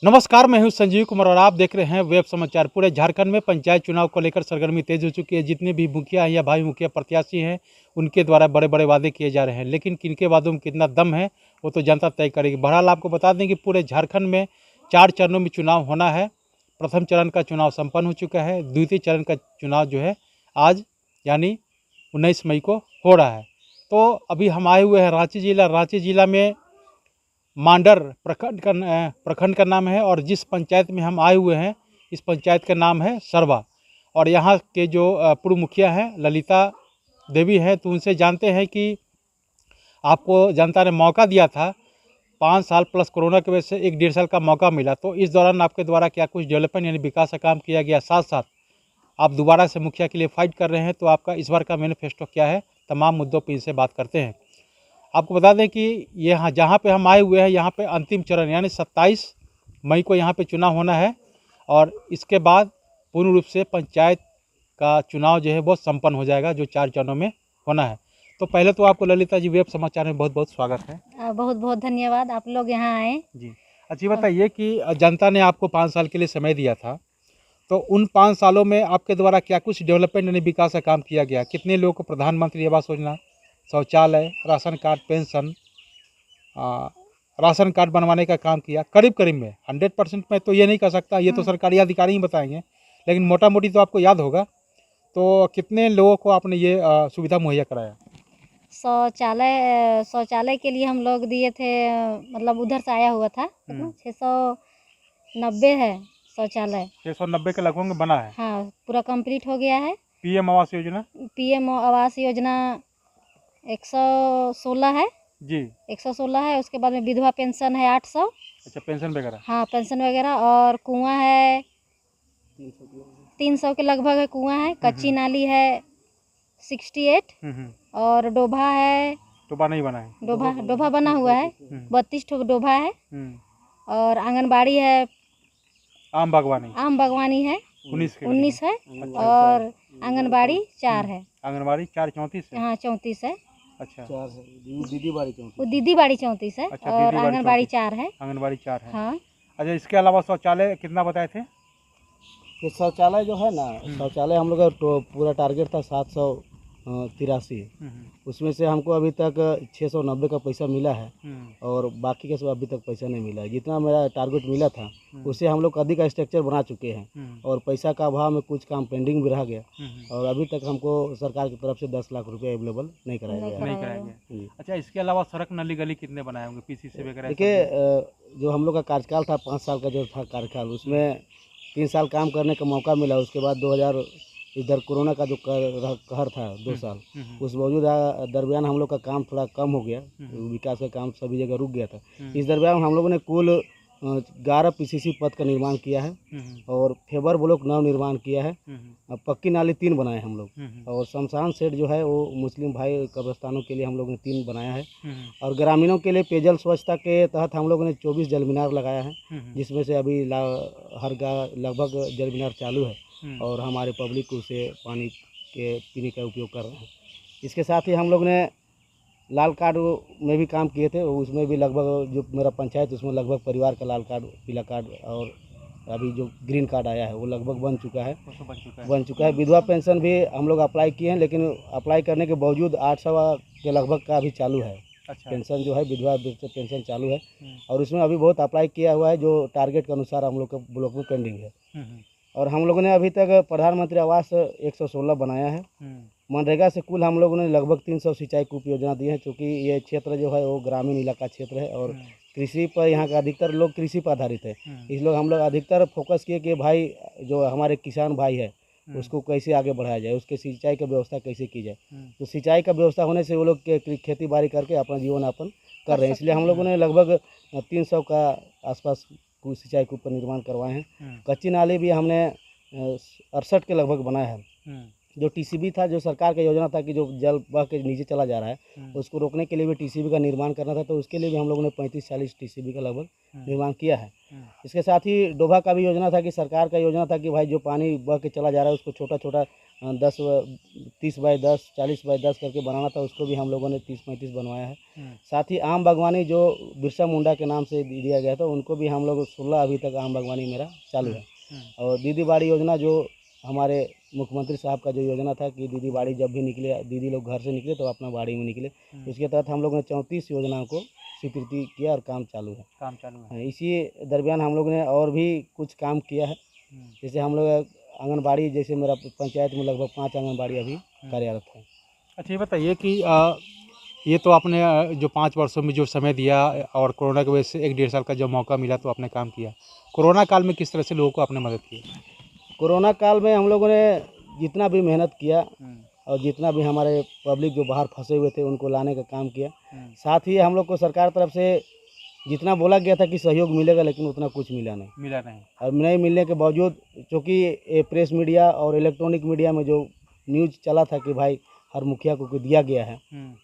नमस्कार, मैं हूं संजीव कुमार और आप देख रहे हैं वेब समाचार। पूरे झारखंड में पंचायत चुनाव को लेकर सरगर्मी तेज हो चुकी है। जितने भी मुखिया या भाई मुखिया प्रत्याशी हैं, उनके द्वारा बड़े बड़े वादे किए जा रहे हैं, लेकिन किनके वादों में कितना दम है वो तो जनता तय करेगी। बहरहाल आपको बता दें कि पूरे झारखंड में 4 चरणों में चुनाव होना है। प्रथम चरण का चुनाव संपन्न हो चुका है। द्वितीय चरण का चुनाव जो है आज यानी 19 मई को हो रहा है। तो अभी हम आए हुए हैं रांची जिला में मांडर प्रखंड का नाम है और जिस पंचायत में हम आए हुए हैं इस पंचायत का नाम है सरवा। और यहाँ के जो पूर्व मुखिया हैं ललिता देवी हैं, तो उनसे जानते हैं कि आपको जनता ने मौका दिया था 5 साल प्लस कोरोना की वजह से 1-1.5 साल का मौका मिला, तो इस दौरान आपके द्वारा क्या कुछ डेवलपमेंट यानी विकास का काम किया गया? साथ साथ आप दोबारा से मुखिया के लिए फाइट कर रहे हैं, तो आपका इस बार का मैनिफेस्टो क्या है? तमाम मुद्दों पर इनसे बात करते हैं। आपको बता दें कि यहाँ जहाँ पे हम आए हुए हैं यहाँ पे अंतिम चरण यानी 27 मई को यहाँ पे चुनाव होना है और इसके बाद पूर्ण रूप से पंचायत का चुनाव जो है वो संपन्न हो जाएगा, जो 4 चरणों में होना है। तो पहले तो आपको ललिता जी वेब समाचार में बहुत बहुत स्वागत है। बहुत बहुत धन्यवाद, आप लोग यहाँ आए जी अच्छी बताइए कि जनता ने आपको 5 साल के लिए समय दिया था, तो उन 5 सालों में आपके द्वारा क्या कुछ डेवलपमेंट यानी विकास का काम किया गया? कितने लोगों को प्रधानमंत्री आवास योजना, शौचालय, ration card, pension, ration card बनवाने का काम किया? करीब करीब में 100% में तो ये नहीं कह सकता, ये तो सरकारी अधिकारी ही बताएंगे, लेकिन मोटा मोटी तो आपको याद होगा। तो कितने लोगों को आपने ये सुविधा मुहैया कराया? शौचालय के लिए हम लोग दिए थे, मतलब उधर से आया हुआ था। 690 है शौचालय। 690 के लगभग में बना है। हाँ, पूरा कंप्लीट हो गया है। पीएम आवास योजना? पीएम आवास योजना 116 है जी, 116 है। उसके बाद में विधवा पेंशन है 800। अच्छा, पेंशन वगैरह? हाँ, पेंशन वगैरह। और कुआं है 300 के लगभग है। कुआं है, कच्ची नाली है 68। और डोभा है। डोबा नहीं बना है? डोभा बना हुआ है, 32 ठो डोभा है। और आंगनबाड़ी है, आम बागवानी है 19 है। और आंगनबाड़ी 4 है। आंगनबाड़ी 4 34 है? हाँ, 34 है। अच्छा, वो दीदी बाड़ी 34 है। अच्छा, और दीदी बाड़ी आंगनबाड़ी 34, 4 है। आंगनबाड़ी 4 है। हाँ। अच्छा, इसके अलावा शौचालय कितना बताए थे? कि शौचालय जो है ना, शौचालय हम लोग का पूरा टारगेट था 783। उसमें से हमको अभी तक 690 का पैसा मिला है और बाकी के सब अभी तक पैसा नहीं मिला है। जितना मेरा टारगेट मिला था उससे हम लोग अधिक स्ट्रक्चर बना चुके हैं और पैसा का अभाव में कुछ काम पेंडिंग भी रह गया और अभी तक हमको सरकार की तरफ से 10 लाख रुपए अवेलेबल नहीं कराया गया। अच्छा, इसके अलावा सड़क नली गली कितने बनाए होंगे पीसीसी वगैरह? देखिए, जो हम लोग का कार्यकाल था 5 साल का जो था कार्यकाल, उसमें 3 साल काम करने का मौका मिला। उसके बाद 2000 इधर कोरोना का जो कहर था 2 साल, उस मौजूदा दरमियान हम लोग का काम थोड़ा कम हो गया। विकास का काम सभी जगह रुक गया था। इस दरमियान हम लोगों ने कुल 11 पीसीसी पद का निर्माण किया है और फेबर ब्लॉक नव निर्माण किया है। पक्की नाली 3 बनाए हम लोग और शमशान सेट जो है वो मुस्लिम भाई कब्रस्तानों के लिए हम लोगों ने 3 बनाया है। और ग्रामीणों के लिए पेयजल स्वच्छता के तहत हम लोगों ने 24 जल मीनार लगाया है, जिसमें से अभी हर लगभग जल मीनार चालू है और हमारे पब्लिक उसे पानी के पीने का उपयोग कर रहे हैं। इसके साथ ही हम लोग ने लाल कार्ड में भी काम किए थे। उसमें भी लगभग जो मेरा पंचायत उसमें लगभग परिवार का लाल कार्ड, पीला कार्ड और अभी जो ग्रीन कार्ड आया है वो लगभग बन चुका है। विधवा पेंशन भी हम लोग अप्लाई किए हैं, लेकिन अप्लाई करने के बावजूद 800 के लगभग का अभी चालू है। अच्छा। पेंशन जो है विधवा पेंशन चालू है और उसमें अभी बहुत अप्लाई किया हुआ है जो टारगेट के अनुसार हम लोग का ब्लॉक में पेंडिंग है। और हम लोगों ने अभी तक प्रधानमंत्री आवास 116 बनाया है। मनरेगा से कुल हम लोगों ने लगभग 300 सिंचाई कूप योजना दी है, क्योंकि ये क्षेत्र जो है वो ग्रामीण इलाका क्षेत्र है और कृषि पर यहाँ का अधिकतर लोग कृषि पर आधारित है। इसलिए हम लोग अधिकतर फोकस किए कि भाई जो हमारे किसान भाई है उसको कैसे आगे बढ़ाया जाए, उसके सिंचाई की व्यवस्था कैसे की जाए। तो सिंचाई का व्यवस्था होने से वो लोग खेती बाड़ी करके अपना जीवन यापन कर रहे हैं। इसलिए हम लोगों ने लगभग 300 का आसपास सिंचाई कूप का निर्माण करवाए हैं। कच्ची नाली भी हमने 68 के लगभग बनाया है, जो टीसीबी था, जो सरकार का योजना था कि जो जल बह के नीचे चला जा रहा है उसको रोकने के लिए भी टीसीबी का निर्माण करना था, तो उसके लिए भी हम लोगों ने 35-40 टीसीबी का लगभग निर्माण किया है। इसके साथ ही डोभा का भी योजना था कि सरकार का योजना था कि भाई जो पानी बह के चला जा रहा है उसको छोटा छोटा 30 बाई 10, 40 बाई 10 करके बनाना था, उसको भी हम लोगों ने 30-35 बनवाया है। साथ ही आम बागवानी जो बिरसा मुंडा के नाम से दिया गया था, उनको भी हम लोग 16 अभी तक आम बागवानी मेरा चालू है। और दीदी बाड़ी योजना जो हमारे मुख्यमंत्री साहब का जो योजना था कि दीदी बाड़ी जब भी निकले, दीदी लोग घर से निकले तो अपना बाड़ी में निकले, उसके तहत हम लोग ने 34 योजनाओं को स्वीकृति किया और काम चालू है। इसी दरमियान हम लोग ने और भी कुछ काम किया है, जैसे हम लोग आंगनबाड़ी, जैसे मेरा पंचायत में लगभग 5 आंगनबाड़ी अभी कार्यरत है। अच्छा, ये बताइए कि ये तो आपने जो 5 वर्षों में जो समय दिया और कोरोना की वजह से 1-1.5 साल का जो मौका मिला तो आपने काम किया। कोरोना काल में किस तरह से लोगों को आपने मदद की? कोरोना काल में हम लोगों ने जितना भी मेहनत किया और जितना भी हमारे पब्लिक जो बाहर फंसे हुए थे उनको लाने का काम किया। साथ ही हम लोग को सरकार तरफ से जितना बोला गया था कि सहयोग मिलेगा, लेकिन उतना कुछ मिला नहीं। और नहीं मिलने के बावजूद, चूँकि प्रेस मीडिया और इलेक्ट्रॉनिक मीडिया में जो न्यूज़ चला था कि भाई हर मुखिया को दिया गया है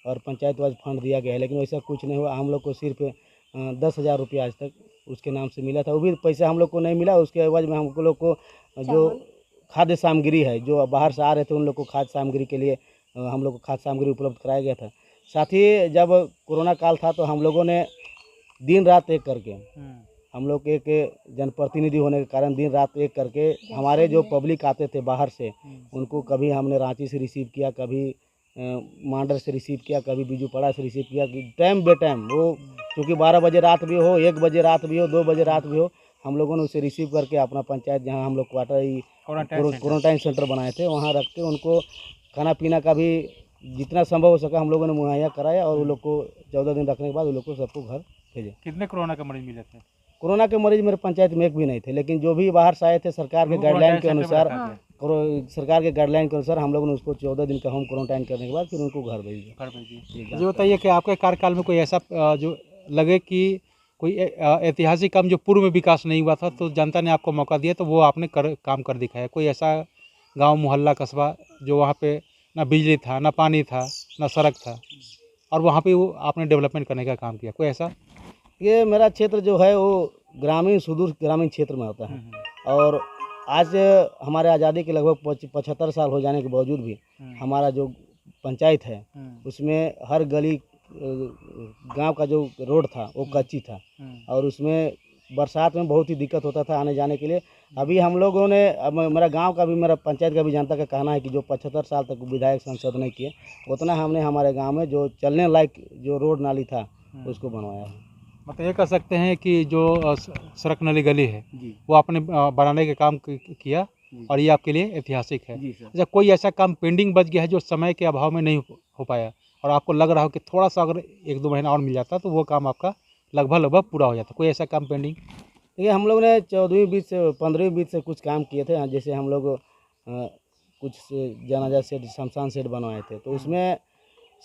और पंचायत वाइज फंड दिया गया है, लेकिन वैसा कुछ नहीं हुआ। हम लोग को सिर्फ 10,000 रुपया आज तक उसके नाम से मिला था, वो भी पैसा हम लोग को नहीं मिला। उसके एवज में हम लोग को जो खाद्य सामग्री है, जो बाहर से आ रहे थे उन लोग को खाद्य सामग्री के लिए हम लोग को खाद्य सामग्री उपलब्ध कराया गया था। साथ ही जब कोरोना काल था तो हम लोगों ने दिन रात एक करके, हम लोग एक जनप्रतिनिधि होने के कारण दिन रात एक करके हमारे जो पब्लिक आते थे बाहर से, उनको कभी हमने रांची से रिसीव किया, कभी मांडर से रिसीव किया, कभी बीजूपड़ा से रिसीव किया, कि टाइम बे टाइम वो, क्योंकि 12 बजे रात भी हो, 1 बजे रात भी हो, 2 बजे रात भी हो, हम लोगों ने उसे रिसीव करके अपना पंचायत, जहाँ हम लोग क्वारंटाइन सेंटर बनाए थे, वहाँ रख के उनको खाना पीना का भी जितना संभव हो सका हम लोगों ने मुहैया कराया। और उन लोग को 14 दिन रखने के बाद उन लोग को सबको घर भेजे। कितने कोरोना के मरीज मिले थे? कोरोना के मरीज मेरे पंचायत में एक भी नहीं थे, लेकिन जो भी बाहर से आए थे सरकार के गाइडलाइन के अनुसार, हम लोगों ने उसको 14 दिन का होम क्वारंटाइन करने के बाद फिर उनको घर भेज दिया। जो बताइए कि आपके कार्यकाल में कोई ऐसा जो लगे कि कोई ऐतिहासिक काम जो पूर्व में विकास नहीं हुआ था तो जनता ने आपको मौका दिया तो वो आपने काम कर दिखाया? कोई ऐसा गांव, मोहल्ला, कस्बा जो वहाँ पे ना बिजली था, ना पानी था, ना सड़क था, और वहाँ पे वो आपने डेवलपमेंट करने का काम किया, कोई ऐसा? ये मेरा क्षेत्र जो है वो ग्रामीण, सुदूर ग्रामीण क्षेत्र में होता है। और आज हमारे आज़ादी के लगभग 75 साल हो जाने के बावजूद भी हमारा जो पंचायत है उसमें हर गली गांव का जो रोड था वो कच्ची था, और उसमें बरसात में बहुत ही दिक्कत होता था आने जाने के लिए। अभी हम लोगों ने, अब मेरा गांव का भी, मेरा पंचायत का भी जनता का कहना है कि जो 75 साल तक विधायक सांसद नहीं किए, उतना हमने हमारे गांव में जो चलने लायक जो रोड नाली था उसको बनवाया है। मतलब ये कह सकते हैं कि जो सड़क नाली गली है वो आपने बनाने का काम किया और ये आपके लिए ऐतिहासिक है। अच्छा, कोई ऐसा काम पेंडिंग बच गया है जो समय के अभाव में नहीं हो पाया और आपको लग रहा हो कि थोड़ा सा अगर 1-2 महीना और मिल जाता तो वो काम आपका लगभग पूरा हो जाता? कोई ऐसा काम पेंडिंग? देखिए, हम लोग ने 14वीं बीत से 15वीं बीत से कुछ काम किए थे। जैसे हम लोग कुछ जनाजा सेट, शमशान सेट बनवाए थे, तो उसमें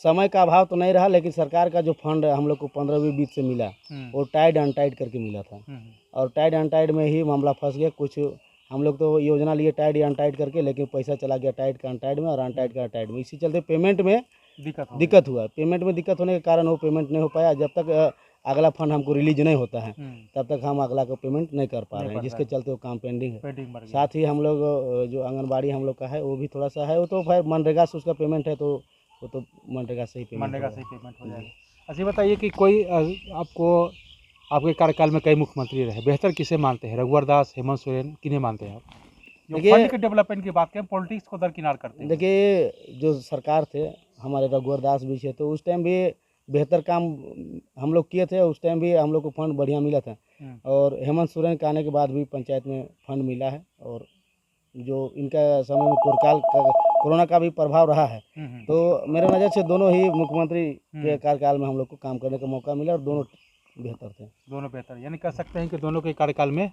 समय का अभाव तो नहीं रहा, लेकिन सरकार का जो फंड हम लोग को 15वीं बीत से मिला वो टाइड अनटाइड करके मिला था। और टाइड अनटाइड में ही मामला फंस गया। कुछ हम लोग तो योजना लिए टाइड या अनटाइड करके, लेकिन पैसा चला गया टाइड का अनटाइड में और अनटाइड का टाइड में। इसी चलते पेमेंट में दिक्कत हुआ। पेमेंट में दिक्कत होने के कारण वो पेमेंट नहीं हो पाया। जब तक अगला फंड हमको रिलीज नहीं होता है तब तक हम अगला का पेमेंट नहीं कर पा रहे हैं, जिसके चलते वो काम पेंडिंग है। साथ ही हम लोग जो आंगनबाड़ी हम लोग का है वो भी थोड़ा सा है, वो तो फिर मनरेगा से उसका पेमेंट है, तो वो तो मनरेगा से ही पेमेंट हो जाएगा। अच्छा, बताइए कि कोई आपको, आपके कार्यकाल में कई मुख्यमंत्री रहे, बेहतर किसे मानते हैं? रघुवर दास, हेमंत सोरेन, किन्हें मानते हैं आप? जो फंड के डेवलपमेंट की बात करें, पॉलिटिक्स को दरकिनार करते हैं। देखिए, जो सरकार थे हमारे रघुवर दास भी थे, तो उस टाइम भी बेहतर काम हम लोग किए थे। उस टाइम भी हम लोग को फंड बढ़िया मिला था। और हेमंत सोरेन के आने के बाद भी पंचायत में फंड मिला है। और जो इनका समय में कोरोना का भी प्रभाव रहा है, तो मेरे नज़र से दोनों ही मुख्यमंत्री के कार्यकाल में हम लोग को काम करने का मौका मिला और दोनों बेहतर थे। दोनों बेहतर, यानी कह सकते हैं कि दोनों के कार्यकाल में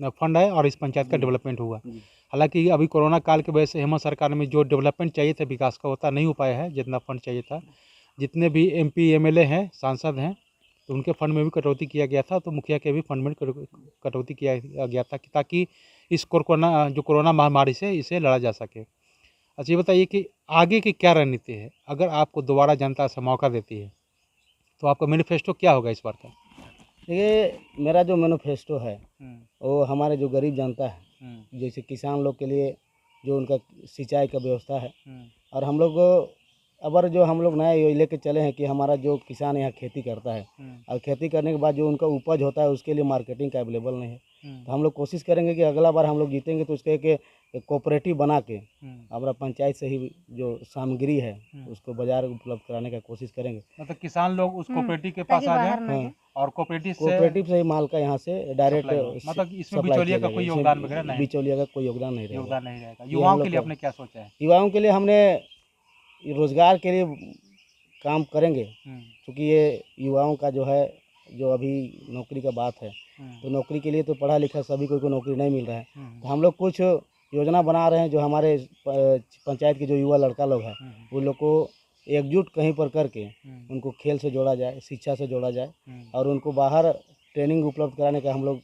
फंड है और इस पंचायत का डेवलपमेंट हुआ। हालांकि अभी कोरोना काल की वजह से हेमंत सरकार में जो डेवलपमेंट चाहिए था, विकास का, होता नहीं हो पाया है जितना फंड चाहिए था। जितने भी MP MLA हैं, सांसद हैं, तो उनके फंड में भी कटौती किया गया था, तो मुखिया के भी फंड में कटौती किया गया था ताकि इस कोरोना महामारी से इसे लड़ा जा सके। अच्छा, ये बताइए कि आगे की क्या रणनीति है? अगर आपको दोबारा जनता से मौका देती है तो आपका मैनिफेस्टो क्या होगा इस बार का? देखिए, मेरा जो मैनिफेस्टो है वो हमारे जो गरीब जनता है, जैसे किसान लोग के लिए जो उनका सिंचाई का व्यवस्था है, और हम लोग अगर जो हम लोग नया ये लेके चले हैं कि हमारा जो किसान यहाँ खेती करता है और खेती करने के बाद जो उनका उपज होता है उसके लिए मार्केटिंग का अवेलेबल नहीं है, तो हम लोग कोशिश करेंगे कि अगला बार हम लोग जीतेंगे तो उसके एक कोऑपरेटिव बना के हमारा पंचायत से ही जो सामग्री है उसको बाजार उपलब्ध कराने का कोशिश करेंगे। मतलब किसान लोग उस कोऑपरेटिव के पास ताकि आ बाहर जाएं ना हाँ, जाए। और कोऑपरेटिव कोऑपरेटिव से ही माल का यहाँ से डायरेक्ट सप्लाई हो। मतलब इसमें सप्लाई बिचौलिया किया का कोई जाएगा। योगदान इसमें वगैरह नहीं, बिचौलिया का कोई योगदान नहीं रहेगा। योगदान नहीं रहेगा। ये युवाओं हम के लोग लिए का आपने क्या सोचा है? युवाओं के लिए हमने रोजगार के लिए काम करेंगे, क्योंकि ये युवाओं का जो है जो अभी नौकरी का बात है, तो नौकरी के लिए तो पढ़ा लिखा सभी को नौकरी नहीं मिल रहा है, तो हम लोग कुछ योजना बना रहे हैं जो हमारे पंचायत के जो युवा लड़का लोग हैं वो लोग को एकजुट कहीं पर करके उनको खेल से जोड़ा जाए, शिक्षा से जोड़ा जाए, और उनको बाहर ट्रेनिंग उपलब्ध कराने का हम लोग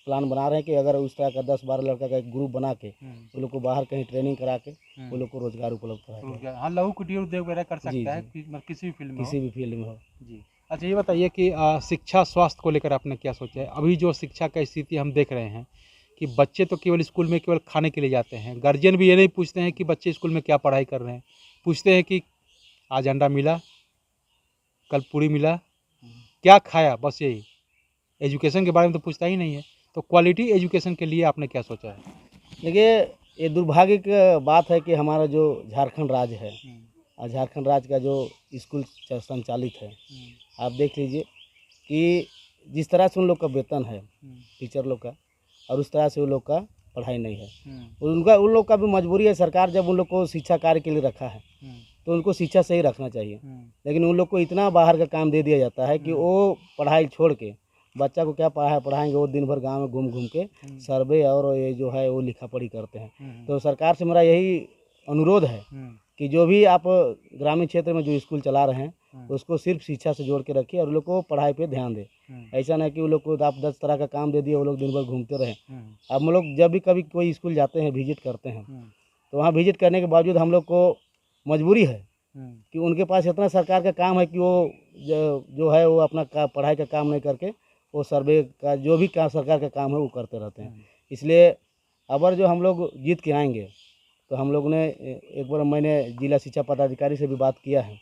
प्लान बना रहे हैं कि अगर उस तरह का 10-12 लड़का का एक ग्रुप बना के वो लोग को बाहर कहीं ट्रेनिंग करा के वो लोग को रोजगार उपलब्ध कराया जाए। हाँ, लघु कुटीर उद्योग वगैरह कर जी, सकता है जी। मतलब किसी भी फील्ड में हो। किसी भी फील्ड में हो। जी। अच्छा, ये बताइए कि शिक्षा स्वास्थ्य को लेकर आपने क्या सोचा है? अभी जो शिक्षा का स्थिति हम देख रहे हैं कि बच्चे तो केवल स्कूल में केवल खाने के लिए जाते हैं, गार्जियन भी ये नहीं पूछते हैं कि बच्चे स्कूल में क्या पढ़ाई कर रहे हैं, पूछते हैं कि आज अंडा मिला, कल पूरी मिला, क्या खाया, बस यही। एजुकेशन के बारे में तो पूछता ही नहीं है। तो क्वालिटी एजुकेशन के लिए आपने क्या सोचा है? देखिए, ये दुर्भाग्य की बात है कि हमारा जो झारखंड राज्य है और झारखंड राज्य का जो स्कूल संचालित है, आप देख लीजिए कि जिस तरह से उन लोग का वेतन है टीचर लोग का, और उस तरह से उन लोग का पढ़ाई नहीं है। उन लोग का भी मजबूरी है, सरकार जब उन लोग को शिक्षा कार्य के लिए रखा है तो उनको शिक्षा से ही रखना चाहिए, लेकिन उन लोग को इतना बाहर का काम दे दिया जाता है कि वो पढ़ाई छोड़ के बच्चा को क्या पढ़ाएंगे, वो दिन भर गांव में घूम घूम के सर्वे और ये जो है वो लिखा पढ़ी करते हैं। तो सरकार से मेरा यही अनुरोध है कि जो भी आप ग्रामीण क्षेत्र में जो स्कूल चला रहे हैं उसको सिर्फ शिक्षा से जोड़ के रखिए और उन लोग को पढ़ाई पे ध्यान दें। ऐसा नहीं कि वो लोग को आप 10 तरह का काम दे दिए वो लोग दिन भर घूमते रहें। अब हम लोग जब भी कभी कोई स्कूल जाते हैं, विजिट करते हैं, तो वहाँ विजिट करने के बावजूद हम लोग को मजबूरी है कि उनके पास इतना सरकार का काम है कि वो जो है वो अपना पढ़ाई का काम नहीं करके वो सर्वे का जो भी सरकार का काम है वो करते रहते हैं। इसलिए अगर जो हम लोग जीत के आएंगे तो हम लोग ने एक बार मैंने जिला शिक्षा पदाधिकारी से भी बात किया है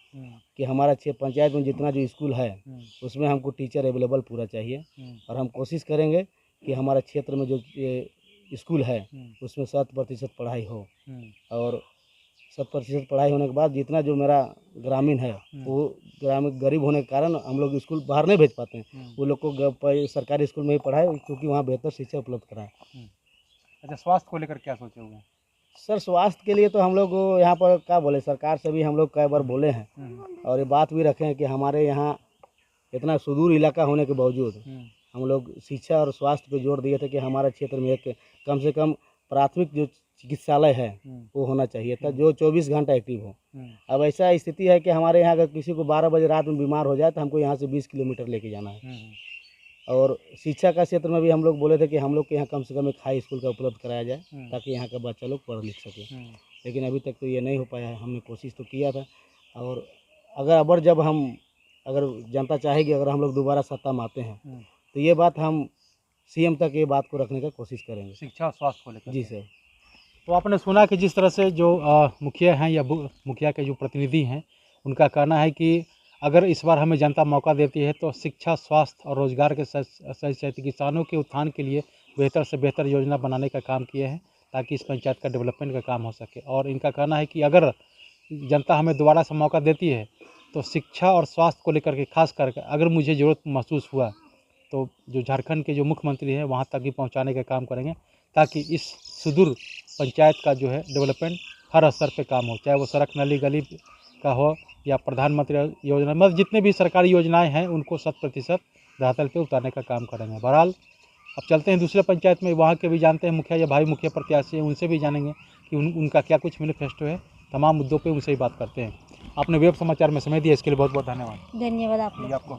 कि हमारा पंचायत में जितना जो स्कूल है उसमें हमको टीचर अवेलेबल पूरा चाहिए, और हम कोशिश करेंगे कि हमारा क्षेत्र में जो स्कूल है उसमें 100% पढ़ाई हो, और 100% पढ़ाई होने के बाद जितना जो मेरा ग्रामीण है वो ग्रामीण गरीब होने के कारण हम लोग स्कूल बाहर नहीं भेज पाते हैं, वो लोग को सरकारी स्कूल में ही पढ़ाए क्योंकि वहाँ बेहतर शिक्षा उपलब्ध कराएं। अच्छा, स्वास्थ्य को लेकर क्या सोचे हुए हैं? सर, स्वास्थ्य के लिए तो हम लोग यहाँ पर क्या बोले, सरकार से भी हम लोग कई बार बोले हैं और ये बात भी रखे हैं कि हमारे यहाँ इतना सुदूर इलाका होने के बावजूद हम लोग शिक्षा और स्वास्थ्य पे जोर दिए थे कि हमारे क्षेत्र में एक कम से कम प्राथमिक जो चिकित्सालय है वो होना चाहिए था जो 24 घंटा एक्टिव हो। अब ऐसा स्थिति है कि हमारे यहाँ अगर किसी को 12 बजे रात में बीमार हो जाए तो हमको यहाँ से 20 किलोमीटर लेके जाना है। और शिक्षा का क्षेत्र में भी हम लोग बोले थे कि हम लोग के यहाँ कम से कम एक हाई स्कूल का उपलब्ध कराया जाए ताकि यहाँ का बच्चा लोग पढ़ लिख सके, लेकिन अभी तक तो ये नहीं हो पाया है। हमने कोशिश तो किया था, और अगर जब हम अगर जनता चाहेगी अगर हम लोग दोबारा सत्ता में आते हैं तो ये बात हम सीएम तक ये बात को रखने का कोशिश करेंगे। शिक्षा और स्वास्थ्य को लेकर। जी सर। तो आपने सुना कि जिस तरह से जो मुखिया हैं या मुखिया के जो प्रतिनिधि हैं उनका कहना है कि अगर इस बार हमें जनता मौका देती है तो शिक्षा, स्वास्थ्य और रोजगार के सहित किसानों के उत्थान के लिए बेहतर से बेहतर योजना बनाने का काम किए हैं ताकि इस पंचायत का डेवलपमेंट का काम हो सके। और इनका कहना है कि अगर जनता हमें दोबारा से मौका देती है तो शिक्षा और स्वास्थ्य को लेकर के खास करके अगर मुझे ज़रूरत महसूस हुआ तो जो झारखंड के जो मुख्यमंत्री हैं वहाँ तक भी पहुँचाने का काम करेंगे ताकि इस सुदूर पंचायत का जो है डेवलपमेंट हर स्तर पे काम हो, चाहे वो सड़क नली गली का हो या प्रधानमंत्री योजना, मतलब जितने भी सरकारी योजनाएं हैं उनको 100% धरातल पे उतारने का काम करेंगे। बहरहाल अब चलते हैं दूसरे पंचायत में, वहाँ के भी जानते हैं मुखिया या भाई मुखिया प्रत्याशी हैं, उनसे भी जानेंगे कि उनका क्या कुछ मैनिफेस्टो है। तमाम मुद्दों पे उनसे ही बात करते हैं। आपने वेब समाचार में समय दिया इसके लिए बहुत बहुत धन्यवाद। धन्यवाद आपको।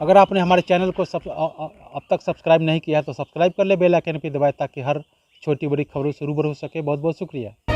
अगर आपने हमारे चैनल को अब तक सब्सक्राइब नहीं किया है तो सब्सक्राइब कर ले, बेल आइकन पे दबाएं ताकि हर छोटी बड़ी खबरों से रूबरू हो सके। बहुत बहुत शुक्रिया।